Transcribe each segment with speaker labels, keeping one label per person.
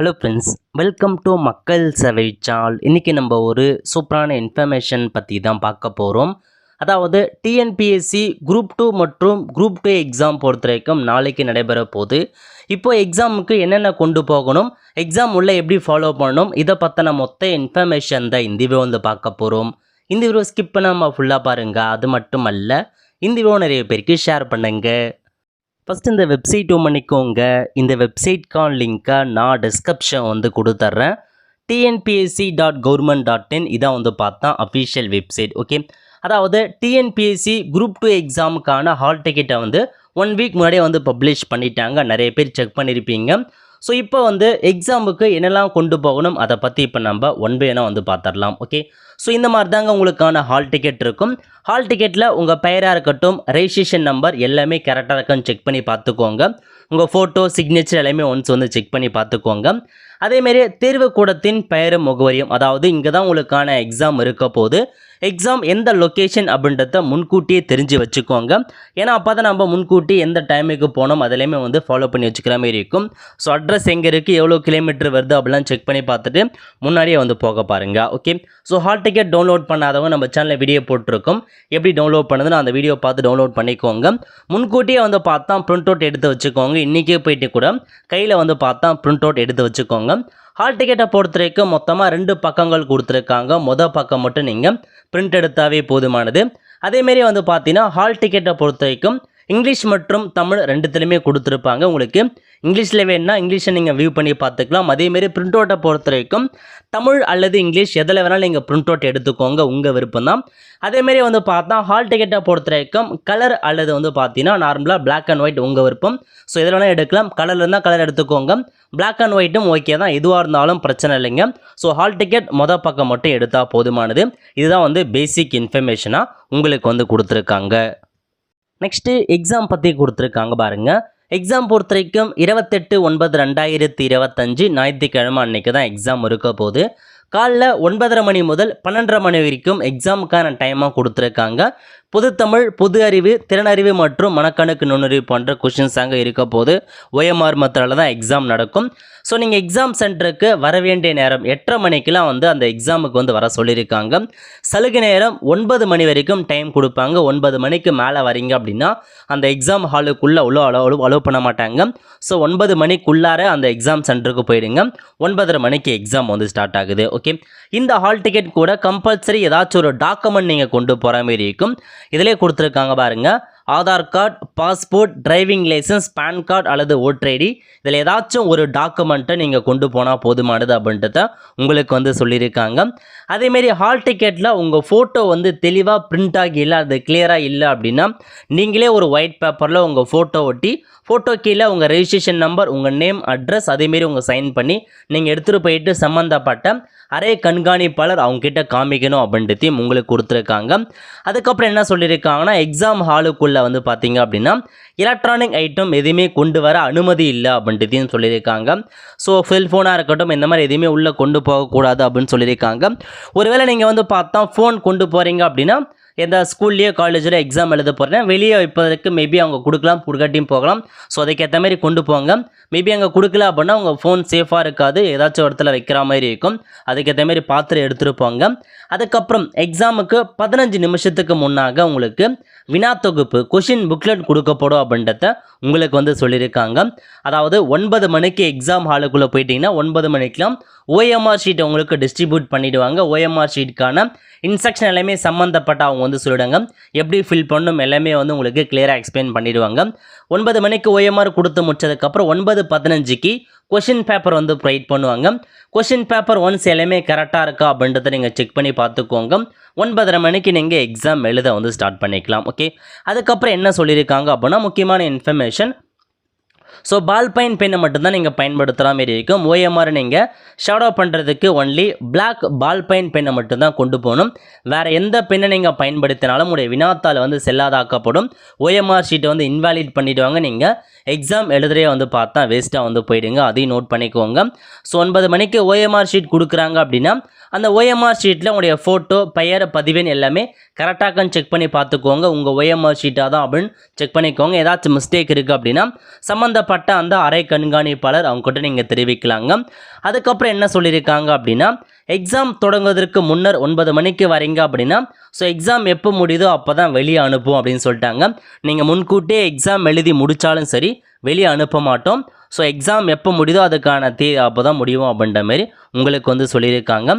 Speaker 1: Hello friends, welcome to மக்கள் சேவை channel. இன்றைக்கி நம்ம ஒரு சூப்பரான இன்ஃபர்மேஷன் பற்றி தான் பார்க்க போகிறோம். அதாவது டிஎன்பிஎஸ்சி குரூப் 2 மற்றும் குரூப் 2 எக்ஸாம் பொறுத்த வரைக்கும் நாளைக்கு நடைபெற போகுது. இப்போ எக்ஸாமுக்கு என்னென்ன கொண்டு போகணும், எக்ஸாம் உள்ள எப்படி ஃபாலோ பண்ணணும், இதை பற்றின மொத்த இன்ஃபர்மேஷன் தான் இந்த வீடியோ வந்து பார்க்க போகிறோம். இந்த வீடியோ ஸ்கிப் பண்ணாமல் ஃபுல்லாக பாருங்கள். அது மட்டும் அல்ல, இந்த வீடியோ நிறைய பேருக்கு ஷேர் பண்ணுங்கள். ஃபஸ்ட்டு இந்த வெப்சைட் பண்ணிக்கோங்க. இந்த வெப்சைட்கான லிங்க்கை நான் டிஸ்கிரிப்ஷன் வந்து கொடுத்துட்றேன். tnpsc.government.in இதான் வந்து பார்த்தா அஃபிஷியல் வெப்சைட். ஓகே, அதாவது டிஎன்பிஎஸ்சி குரூப் 2 எக்ஸாமுக்கான ஹால் டிக்கெட்டை வந்து 1 வீக் முன்னாடியே வந்து பப்ளிஷ் பண்ணிட்டாங்க. நிறைய பேர் செக் பண்ணியிருப்பீங்க. ஸோ இப்போ வந்து எக்ஸாமுக்கு என்னெல்லாம் கொண்டு போகணும் அதை பற்றி இப்போ நம்ம ஒன் பை ஒன்னாக வந்து பார்த்துடலாம். ஓகே, ஸோ இந்த மாதிரி தாங்க உங்களுக்கான ஹால் டிக்கெட் இருக்கும். ஹால் டிக்கெட்டில் உங்கள் பெயராக இருக்கட்டும், ரெஜிஸ்ட்ரேஷன் நம்பர் எல்லாமே கரெக்டாக இருக்கான்னு செக் பண்ணி பார்த்துக்கோங்க. உங்கள் ஃபோட்டோ, சிக்னேச்சர் எல்லாமே ஒன்ஸ் வந்து செக் பண்ணி பார்த்துக்கோங்க. அதேமாரி தேர்வு கூடத்தின் பெயரும் முகவரியும், அதாவது இங்கே தான் உங்களுக்கான எக்ஸாம் இருக்க போது. எக்ஸாம் எந்த லொக்கேஷன் அப்படின்றத முன்கூட்டியே தெரிஞ்சு வச்சுக்கோங்க. ஏன்னா அப்போ தான் நம்ம முன்கூட்டி எந்த டைமுக்கு போனோம் அதெல்லாமே வந்து ஃபாலோ பண்ணி வச்சுக்கிற மாதிரி இருக்கும். ஸோ அட்ரஸ் எங்கே இருக்குது, எவ்வளோ கிலோமீட்டர் வருது அப்படிலாம் செக் பண்ணி பார்த்துட்டு முன்னாடியே வந்து போக பாருங்கள். Okay, so hall ticket download பண்ணாதவங்க நம்ம சேனலில் வீடியோ போட்டிருக்கோம். எப்படி டவுன்லோட் பண்ணுதுன்னு அந்த வீடியோ பார்த்து டவுன்லோட் பண்ணிக்கோங்க. முன்கூட்டியே வந்து பார்த்தா பிரிண்ட் அவுட் எடுத்து வச்சுக்கோங்க. இன்றைக்கே போயிட்டு கூட கையில் வந்து பார்த்தா பிரிண்ட் அவுட் எடுத்து வச்சுக்கோங்க. ஹால் டிக்கெட்டை பொறுத்த வரைக்கும் மொத்தமாக 2 பக்கங்கள் கொடுத்துருக்காங்க. மொதல் பக்கம் மட்டும் நீங்கள் பிரிண்ட் எடுத்தாவே போதுமானது. அதேமாரி வந்து பார்த்தீங்கன்னா ஹால் டிக்கெட்டை பொறுத்த வரைக்கும் இங்கிலீஷ் மற்றும் தமிழ் ரெண்டுத்துலையுமே கொடுத்துருப்பாங்க. உங்களுக்கு இங்கிலீஷில் வேணுன்னா இங்கிலீஷை நீங்கள் வியூ பண்ணி பார்த்துக்கலாம். அதேமாரி பிரிண்ட் அவுட்டை பொறுத்த வரைக்கும் தமிழ் அல்லது இங்கிலீஷ் எதில் வேணாலும் நீங்கள் பிரிண்ட் அவுட் எடுத்துக்கோங்க, உங்கள் விருப்பம் தான். அதேமாரி வந்து பார்த்தா ஹால் டிக்கெட்டை பொறுத்த வரைக்கும் கலர் அல்லது வந்து பார்த்தீங்கன்னா நார்மலாக பிளாக் அண்ட் ஒயிட் உங்கள் விருப்பம். ஸோ எதில் வேணால் எடுக்கலாம். கலர் இருந்தால் கலர் எடுத்துக்கோங்க, பிளாக் அண்ட் ஒயிட்டும் ஓகே தான், எதுவாக இருந்தாலும் பிரச்சனை இல்லைங்க. ஸோ ஹால் டிக்கெட் மொதல் பக்கம் மட்டும் எடுத்தால் போதுமானது. இதுதான் வந்து பேசிக் இன்ஃபர்மேஷனாக உங்களுக்கு வந்து கொடுத்துருக்காங்க. நெக்ஸ்ட்டு எக்ஸாம் பற்றி கொடுத்துருக்காங்க பாருங்கள். எக்ஸாம் பொறுத்த வரைக்கும் 28/9/2025 ஞாயிற்றுக்கிழமை அன்றைக்கி தான் எக்ஸாம் இருக்க போது. காலைல 9:30 மணி முதல் 12:30 மணி வரைக்கும் எக்ஸாமுக்கான டைமாக கொடுத்துருக்காங்க. பொதுத்தமிழ், பொது அறிவு, திறனறிவு மற்றும் மனக்கணக்கு நுண்ணறிவு போன்ற கொஷின்ஸ் அங்கே இருக்க போது OMR மெத்தடில் தான் எக்ஸாம் நடக்கும். ஸோ நீங்கள் எக்ஸாம் சென்டருக்கு வர வேண்டிய நேரம் 8:30 மணிக்கெலாம் வந்து அந்த எக்ஸாமுக்கு வந்து வர சொல்லியிருக்காங்க. சலுகை நேரம் 9 மணி வரைக்கும் டைம் கொடுப்பாங்க. 9 மணிக்கு மேலே வரீங்க அப்படின்னா அந்த எக்ஸாம் ஹாலுக்குள்ளே அலோவ் பண்ண மாட்டாங்க. ஸோ 9 மணிக்குள்ளார அந்த எக்ஸாம் சென்டருக்கு போயிடுங்க. 9:30 மணிக்கு எக்ஸாம் வந்து ஸ்டார்ட் ஆகுது. ஓகே, இந்த ஹால் டிக்கெட் கூட கம்பல்சரி ஏதாச்சும் ஒரு டாக்குமெண்ட் நீங்கள் கொண்டு போகிற மாதிரி இருக்கும். இதிலே கொடுத்துருக்காங்க பாருங்கள். Aadhaar card, passport, driving license, pan card அல்லது ஓட்டர் ஐடி, இதில் ஏதாச்சும் ஒரு டாக்குமெண்ட்டை நீங்கள் கொண்டு போனால் போதுமானது அப்படின்றத உங்களுக்கு வந்து சொல்லியிருக்காங்க. அதேமாரி ஹால் டிக்கெட்டில் உங்கள் ஃபோட்டோ வந்து தெளிவாக பிரிண்ட் ஆகி இல்லை, அது கிளியராக இல்லை அப்படின்னா நீங்களே ஒரு ஒயிட் பேப்பரில் உங்கள் ஃபோட்டோ ஒட்டி ஃபோட்டோ கீழே உங்கள் ரெஜிஸ்ட்ரேஷன் நம்பர், உங்கள் நேம், அட்ரஸ் அதேமாரி உங்கள் சைன் பண்ணி நீங்கள் எடுத்துகிட்டு போயிட்டு சம்மந்தப்பட்ட அரை கண்காணிப்பாளர் அவங்ககிட்ட காமிக்கணும் அப்படின்றதையும் உங்களுக்கு கொடுத்துருக்காங்க. அதுக்கப்புறம் என்ன சொல்லியிருக்காங்கன்னா, எக்ஸாம் ஹாலுக்குள்ளே வந்து பார்த்தீங்க அப்படின்னா எலக்ட்ரானிக் ஐட்டம் எதுவுமே கொண்டு வர அனுமதி இல்லை அப்படின்றதையும் சொல்லியிருக்காங்க. ஸோ செல்ஃபோனாக இருக்கட்டும் இந்த மாதிரி எதுவுமே உள்ளே கொண்டு போகக்கூடாது அப்படின்னு சொல்லியிருக்காங்க. ஒருவேளை நீங்கள் வந்து பார்த்தா ஃபோன் கொண்டு போகிறீங்க அப்படின்னா எந்த ஸ்கூல்லையோ காலேஜில் எக்ஸாம் எழுத போகிறேன் வெளியே வைப்பதற்கு மேபி அவங்க கொடுக்கலாம், கொடுக்காட்டியும் போகலாம். ஸோ அதுக்கேற்ற மாதிரி கொண்டு போங்க. மேபி அங்கே கொடுக்கல அப்படின்னா உங்கள் ஃபோன் சேஃபாக இருக்காது, ஏதாச்சும் இடத்துல வைக்கிற மாதிரி இருக்கும். அதுக்கேற்ற மாதிரி பார்த்து எடுத்துகிட்டு போங்க. அதுக்கப்புறம் எக்ஸாமுக்கு 15 நிமிஷத்துக்கு முன்னாக உங்களுக்கு வினா தொகுப்பு கொஷின் புக்லெட் கொடுக்கப்படும் அப்படின்றத உங்களுக்கு வந்து சொல்லியிருக்காங்க. அதாவது 9 மணிக்கு எக்ஸாம் ஹாலுக்குள்ளே போயிட்டீங்கன்னா 9 மணிக்கெலாம் OMR ஷீட் உங்களுக்கு டிஸ்ட்ரிபியூட் பண்ணிவிடுவாங்க. OMR ஷீட்டுக்கான இன்ஸ்ட்ரக்ஷன் எல்லாமே சம்மந்தப்பட்ட அவங்க வந்து சொல்லிவிடுங்க. எப்படி ஃபில் பண்ணணும் எல்லாமே வந்து உங்களுக்கு கிளியராக எக்ஸ்பிளைன் பண்ணிவிடுவாங்க. 9 மணிக்கு OMR கொடுத்து முடிச்சதுக்கப்புறம் 9:15க்கு கொஷின் பேப்பர் வந்து ப்ரொவைட் பண்ணுவாங்க. கொஷின் பேப்பர் ஒன்ஸ் எல்லாமே கரெக்டாக இருக்கா அப்படின்றத நீங்கள் செக் பண்ணி பார்த்துக்கோங்க. 9:30 மணிக்கு நீங்கள் எக்ஸாம் எழுத வந்து ஸ்டார்ட் பண்ணிக்கலாம். ஓகே, அதுக்கப்புறம் என்ன சொல்லியிருக்காங்க அப்படின்னா முக்கியமான இன்ஃபர்மேஷன். ஸோ பால் பெண்ணை மட்டும்தான் நீங்கள் பயன்படுத்துகிற மாதிரி இருக்கும். OMR நீங்கள் ஷேடோ பண்ணுறதுக்கு ஒன்லி பிளாக் பால் பெண்ணை மட்டும்தான் கொண்டு போகணும். வேறு எந்த பெண்ணை நீங்கள் பயன்படுத்தினாலும் உடைய வினாத்தால் வந்து செல்லாதாக்கப்படும். OMR ஷீட்டை வந்து இன்வாலிட் பண்ணிவிடுவாங்க. நீங்கள் எக்ஸாம் எழுதுறே வந்து பார்த்தா வேஸ்ட்டாக வந்து போயிடுங்க. அதையும் நோட் பண்ணிக்கோங்க. ஸோ 9 மணிக்கு OMR ஷீட் கொடுக்குறாங்க அப்படின்னா அந்த OMR ஷீட்டில் உங்களுடைய ஃபோட்டோ, பெயர், பதிவெண் எல்லாமே கரெக்டாகன்னு செக் பண்ணி பார்த்துக்கோங்க. உங்கள் OMR ஷீட்டாக தான் அப்படின்னு செக் பண்ணிக்கோங்க. ஏதாச்சும் மிஸ்டேக் இருக்குது அப்படின்னா சம்மந்தப்பட்ட சம்மந்தப்பட்ட அந்த அறை கண்காணிப்பாளர் அவங்ககிட்ட நீங்கள் தெரிவிக்கலாங்க. அதுக்கப்புறம் என்ன சொல்லியிருக்காங்க அப்படின்னா, எக்ஸாம் தொடங்குவதற்கு முன்னர் 9 மணிக்கு வரீங்க அப்படின்னா ஸோ எக்ஸாம் எப்போ முடியுதோ அப்போ தான் வெளியே அனுப்புவோம் அப்படின்னு சொல்லிட்டாங்க. நீங்கள் முன்கூட்டியே எக்ஸாம் எழுதி முடித்தாலும் சரி வெளியே அனுப்ப மாட்டோம். ஸோ எக்ஸாம் எப்போ முடியுதோ அதுக்கான அப்போ தான் முடியும் அப்படின்ற மாதிரி உங்களுக்கு வந்து சொல்லியிருக்காங்க.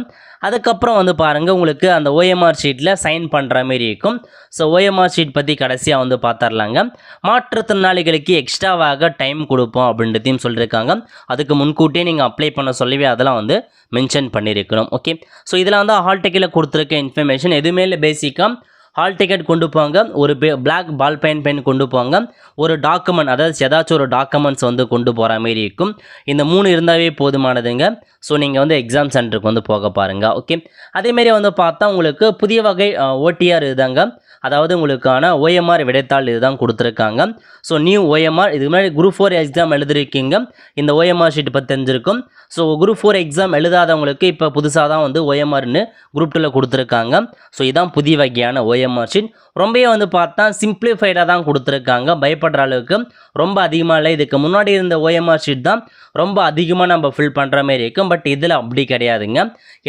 Speaker 1: அதுக்கப்புறம் வந்து பாருங்கள், உங்களுக்கு அந்த ஓஎம்ஆர் ஷீட்டில் சைன் பண்ணுற மாரி இருக்கும். ஸோ ஓஎம்ஆர் ஷீட் பற்றி கடைசியாக வந்து பார்த்துடலாங்க. மாற்றுத்திறனாளிகளுக்கு எக்ஸ்ட்ராவாக டைம் கொடுப்போம் அப்படின்றதையும் சொல்லியிருக்காங்க. அதுக்கு முன்கூட்டியே நீங்கள் அப்ளை பண்ண சொல்லவே அதெல்லாம் வந்து மென்ஷன் பண்ணியிருக்கணும். ஓகே, ஸோ இதெல்லாம் வந்து ஹால் டிக்கெட்டில் கொடுத்துருக்க இன்ஃபர்மேஷன். எதுவுமே இல்லை, பேசிக்காக ஹால் டிக்கெட் கொண்டு போங்க, ஒரு பிளாக் பால் பென் கொண்டு போங்க, ஒரு டாக்குமெண்ட், அதாவது ஏதாச்சும் ஒரு டாக்குமெண்ட்ஸ் வந்து கொண்டு போகிற மாரி இருக்கும். இந்த 3 இருந்தாவே போதுமானதுங்க. ஸோ நீங்கள் வந்து எக்ஸாம் சென்டருக்கு வந்து போக பாருங்கள். ஓகே, அதேமாரி வந்து பார்த்தா உங்களுக்கு புதிய வகை ஓடிஆர் இதுதாங்க, அதாவது உங்களுக்கான ஓஎம்ஆர் விடைத்தாள் இதுதான் கொடுத்துருக்காங்க. ஸோ நியூ ஓஎம்ஆர், இதுக்கு முன்னாடி குரூப் 4 எக்ஸாம் எழுதிருக்கீங்க, இந்த ஓஎம்ஆர் ஷீட் பற்றி தெரிஞ்சிருக்கும். ஸோ குரூப் 4 எக்ஸாம் எழுதாதவங்களுக்கு இப்போ புதுசாக தான் வந்து ஓஎம்ஆர்னு குரூப் 2ல் கொடுத்துருக்காங்க. ஸோ இதான் புதிய வகையான ஓஎம்ஆர் ஷீட். ரொம்பவே வந்து பார்த்தா சிம்பிளிஃபைடாக தான் கொடுத்துருக்காங்க, பயப்படுற அளவுக்கு ரொம்ப அதிகமாக இல்லை. இதுக்கு முன்னாடி இருந்த ஓஎம்ஆர் ஷீட் தான் ரொம்ப அதிகமாக நம்ம ஃபில் பண்ணுற மாதிரி இருக்கும். பட் இதில் அப்படி கிடையாதுங்க,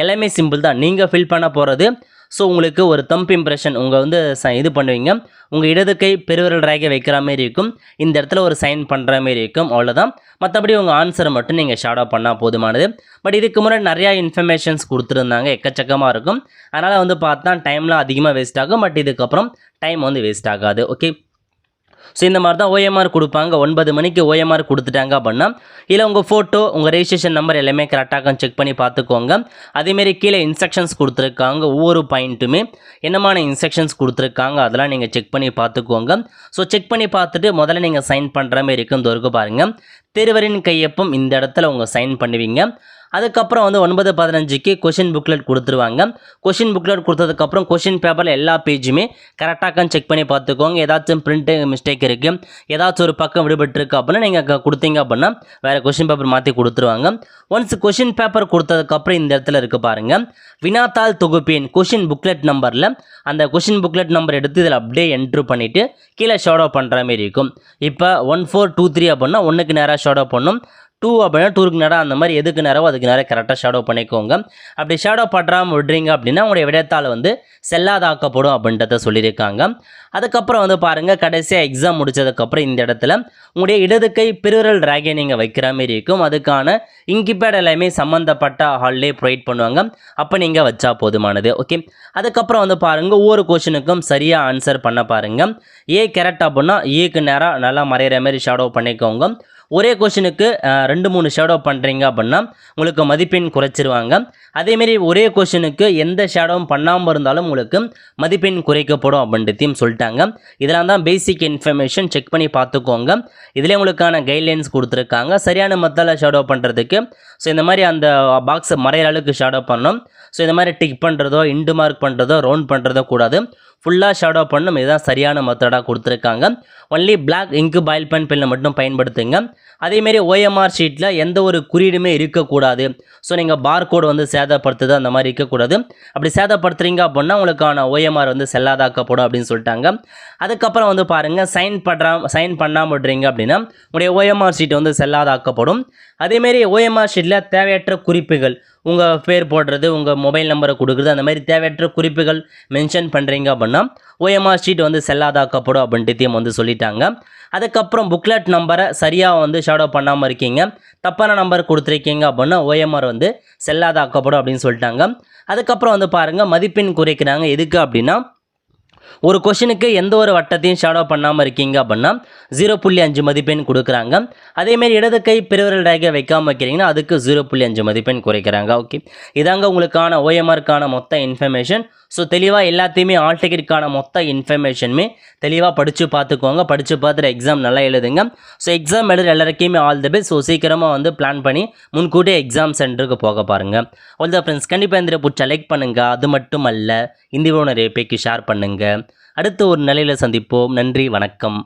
Speaker 1: எல்லாமே சிம்பிள் தான். நீங்கள் ஃபில் பண்ண போகிறது ஸோ உங்களுக்கு ஒரு தம்ப் இம்ப்ரெஷன் உங்கள் வந்து இது பண்ணுவீங்க, உங்கள் இடது கை பெருவிரல் ரேகை வைக்கிற மாரி இருக்கும், இந்த இடத்துல ஒரு சைன் பண்ணுற மாரி இருக்கும், அவ்வளோதான். மற்றபடி உங்கள் ஆன்சரை மட்டும் நீங்கள் ஷேடோ பண்ணால் போதுமானது. பட் இதுக்கு முன்னாடி நிறையா இன்ஃபர்மேஷன்ஸ் கொடுத்துருந்தாங்க, எக்கச்சக்கமாக இருக்கும். அதனால் வந்து பார்த்தா டைம்லாம் அதிகமாக வேஸ்ட் ஆகும். பட் இதுக்கப்புறம் டைம் வந்து வேஸ்ட் ஆகாது. ஓகே, ஸோ இந்த மாதிரி தான் ஓஎம்ஆர் கொடுப்பாங்க. 9 மணிக்கு ஓஎம்ஆர் கொடுத்துட்டாங்க அப்படின்னா இல்லை உங்கள் ஃபோட்டோ, உங்கள் ரெஜிஸ்ட்ரேஷன் நம்பர் எல்லாமே கரெக்டாக செக் பண்ணி பார்த்துக்கோங்க. அதேமாரி கீழே இன்ஸ்ட்ரக்ஷன்ஸ் கொடுத்துருக்காங்க, ஒவ்வொரு பாயிண்ட்டுமே என்னமான இன்ஸ்ட்ரக்ஷன்ஸ் கொடுத்துருக்காங்க அதெல்லாம் நீங்கள் செக் பண்ணி பார்த்துக்கோங்க. ஸோ செக் பண்ணி பார்த்துட்டு முதல்ல நீங்கள் சைன் பண்ணுற மாதிரி இருக்கும். தோருக்கு பாருங்கள், தேர்வரின் கையொப்பம் இந்த இடத்துல உங்கள் சைன் பண்ணுவீங்க. அதுக்கப்புறம் வந்து 9:15க்கு கொஷின் புக்லெட் கொடுத்துருவாங்க. கொஷின் புக்லெட் கொடுத்ததுக்கப்புறம் கொஷின் பேப்பரில் எல்லா பேஜுமே கரெக்டாக செக் பண்ணி பார்த்துக்கோங்க. ஏதாச்சும் பிரிண்ட்டு மிஸ்டேக் இருக்குது, ஏதாச்சும் ஒரு பக்கம் விடுபட்டுருக்கு அப்படின்னா நீங்கள் கொடுத்தீங்க அப்படின்னா வேறு கொஷின் பேப்பர் மாற்றி கொடுத்துருவாங்க. ஒன்ஸ் கொஷின் பேப்பர் கொடுத்ததுக்கப்புறம் இந்த இடத்துல இருக்குது பாருங்கள், வினாத்தாள் தொகுப்பின் கொஷின் புக்லெட் நம்பரில் அந்த கொஷின் புக்லெட் நம்பர் எடுத்து இதில் அப்படியே என்ட்ரு பண்ணிவிட்டு கீழே ஷேடோ பண்ணுற மாரி இருக்கும். இப்போ 1 4 2 3 அப்படின்னா 1க்கு நேராக ஷேடோ பண்ணும், 2 அப்படின்னா 2க்கு நேராக, அந்த மாதிரி எதுக்கு நேரவோ அதுக்கு நேராக கரெக்டாக ஷேடோ பண்ணிக்கோங்க. அப்படி ஷேடோ பண்ணுறாமல் விடுறீங்க அப்படின்னா உங்களுடைய விடைத்தாள் வந்து செல்லாதாக்கப்படும் அப்படின்றத சொல்லியிருக்காங்க. அதுக்கப்புறம் வந்து பாருங்கள், கடைசியாக எக்ஸாம் முடித்ததுக்கப்புறம் இந்த இடத்துல உங்களுடைய இடது கை பெருவிரல் ரேகை நீங்கள் வைக்கிற மாரி இருக்கும். அதுக்கான இங்கிபேட் எல்லாமே சம்மந்தப்பட்ட ஹால்லே ப்ரொவைட் பண்ணுவாங்க, அப்போ நீங்கள் வச்சா போதுமானது. ஓகே, அதுக்கப்புறம் வந்து பாருங்கள், ஒவ்வொரு கொஷனுக்கும் சரியாக ஆன்சர் பண்ண பாருங்கள். ஏ கரெக்ட் அப்படின்னா ஏக்கு நேராக நல்லா மறையிற மாதிரி ஷேடோ பண்ணிக்கோங்க. ஒரே கொஷனுக்கு 2-3 ஷேடோ பண்ணுறீங்க அப்படின்னா உங்களுக்கு மதிப்பெண் குறைச்சிருவாங்க. அதேமாரி ஒரே கொஷனுக்கு எந்த ஷேடோவும் பண்ணாமல் இருந்தாலும் உங்களுக்கு மதிப்பெண் குறைக்கப்படும் அப்படின்றதையும் சொல்லிட்டாங்க. இதெல்லாம் தான் பேசிக் இன்ஃபர்மேஷன், செக் பண்ணி பார்த்துக்கோங்க. இதிலே உங்களுக்கான கைட்லைன்ஸ் கொடுத்துருக்காங்க சரியான மெத்தடில் ஷேடோ பண்ணுறதுக்கு. ஸோ இந்த மாதிரி அந்த பாக்ஸை மறையிற அளவுக்கு ஷேடோ பண்ணணும். ஸோ இந்த மாதிரி டிக் பண்ணுறதோ, இண்டு மார்க் பண்ணுறதோ, ரவுண்ட் பண்ணுறதோ கூடாது, ஃபுல்லாக ஷேடோ பண்ணணும். இதுதான் சரியான மெத்தடாக கொடுத்துருக்காங்க. ஒன்லி பிளாக் இங்கு பாயில் பென்னில் மட்டும் பயன்படுத்துங்க. அதேமாரி ஓஎம்ஆர் ஷீட்டில் எந்த ஒரு குறியீடுமே இருக்கக்கூடாது. ஸோ நீங்கள் பார் வந்து சேதப்படுத்துது அந்த மாதிரி இருக்கக்கூடாது. அப்படி சேதப்படுத்துறீங்க அப்படின்னா உங்களுக்கான ஓஎம்ஆர் வந்து செல்லாதாக்கப்படும் அப்படின்னு சொல்லிட்டாங்க. அதுக்கப்புறம் வந்து பாருங்கள், சைன் பண்ணாமல் விடுறீங்க அப்படின்னா உங்களுடைய ஓஎம்ஆர் ஷீட் வந்து செல்லாதாக்கப்படும். அதேமாரி ஓஎம்ஆர் ஷீட்டில் தேவையற்ற குறிப்புகள், உங்கள் பேர் போடுறது, உங்கள் மொபைல் நம்பரை கொடுக்குறது, அந்த மாதிரி தேவையற்ற குறிப்புகள் மென்ஷன் பண்ணுறீங்க அப்படின்னா ஓஎம்ஆர் ஷீட் வந்து செல்லாதாக்கப்படும் அப்படின்ட்டு வந்து சொல்லிட்டாங்க. அதுக்கப்புறம் புக்லெட் நம்பரை சரியாக வந்து ஷேடோ பண்ணாமல் இருக்கீங்க, தப்பான நம்பர் கொடுத்துருக்கீங்க அப்படின்னா ஓஎம்ஆர் வந்து செல்லாதாக்கப்படும் அப்படின்னு சொல்லிட்டாங்க. அதுக்கப்புறம் வந்து பாருங்கள், மதிப்பெண் குறைக்கிறாங்க. எதுக்கு அப்படின்னா ஒரு கொஷனுக்கு எந்த ஒரு வட்டத்தையும் ஷேடோ பண்ணாமல் இருக்கீங்க அப்படின்னா 0.5 மதிப்பெண் கொடுக்குறாங்க. அதேமாரி இடது கை பெருவிரல் ரேகை வைக்காமல் வைக்கிறீங்கன்னா அதுக்கு 0.5 மதிப்பெண் குறைக்கிறாங்க. ஓகே, இதாங்க உங்களுக்கான ஓஎம்ஆருக்கான மொத்த இன்ஃபர்மேஷன். ஸோ தெளிவாக எல்லாத்தையுமே ஆல் டிக்கெட்டுக்கான மொத்த இன்ஃபர்மேஷனுமே தெளிவாக படித்து பார்த்துக்கோங்க. படித்து பார்த்துட்டு எக்ஸாம் நல்லா எழுதுங்க. ஸோ எக்ஸாம் எழுதுகிற எல்லாருக்குமே ஆல் தி பெஸ்ட். ஸோ சீக்கிரமாக வந்து பிளான் பண்ணி முன்கூட்டியே எக்ஸாம் சென்டருக்கு போக பாருங்கள். ஆல் த ஃப்ரெண்ட்ஸ், கண்டிப்பாக இந்த பிடிச்ச லைக் பண்ணுங்கள். அது மட்டும் அல்ல, இந்த வீடியோ நிறைய பேருக்கு ஷேர் பண்ணுங்கள். அடுத்த ஒரு நிலையில் சந்திப்போம். நன்றி, வணக்கம்.